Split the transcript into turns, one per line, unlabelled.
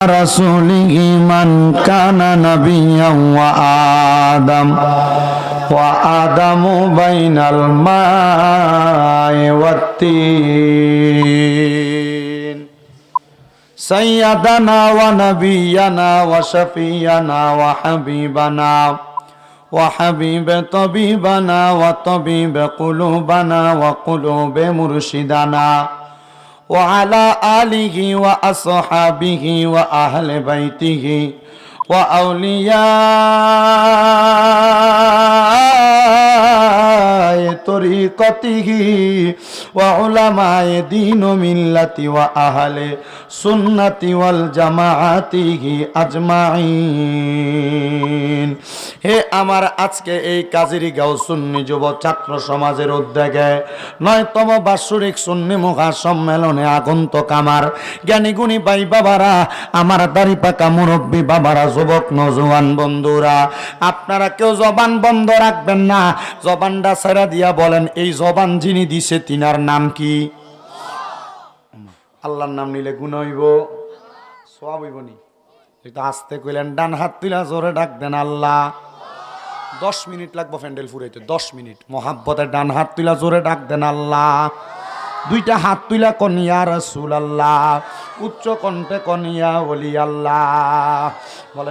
রাসূলিহি মান কানা নাবিয়্যান ওয়া আদামু বাইনাল মা'i ওয়াত-তিন সাইয়্যিদানা ওয়া নাবিয়্যানা ওয়া শাফিয়্যানা ওয়া হাবিবানা ওয়া হাবিবে তাবিবানা ওয়া তাবিবে কুলুবানা ওয়া কুলুবে মুরশিদানা وعلى آله وأصحابه وأهل بيته وأولياء طريقته وعلماء دين ملة وأهل سنة والجماعة أجمعين হে আমার আজকে এই কাজিরিগাঁও সুন্নি যুব ছাত্র সমাজের উদ্যোগে ৯তম বার্ষিক সুন্নি মহাসম্মেলনে আগন্তুক আমার জ্ঞানী গুণী ভাই বাবারা, আমার দাড়ি পাকা মুরব্বী বাবারা, যুবক নওজোয়ান বন্ধুরা, আপনারা কেউ জবান বন্ধ রাখবেন না। জবানটা ছেড়ে দিয়া বলেন, এই জবান যিনি দিছে তিনার নাম কি? আল্লাহর নাম নিলে গুণ হইব, সওয়াব হইব নি? একটু আস্তে কইলেন, ডান হাত তুলা জোরে ডাক দেন আল্লাহ। 10 মিনিট লাগবে ফ্যান্ডেল ফুরাইতে, 10 মিনিট মোহাব্বতে ডান হাত তুলা জোরে ডাক দেন আল্লাহ। দুইটা হাত তুলা কোন ইয়া রাসূলুল্লাহ, উচ্চ কণ্ঠে কোন ইয়া ওলি আল্লাহ। বলেন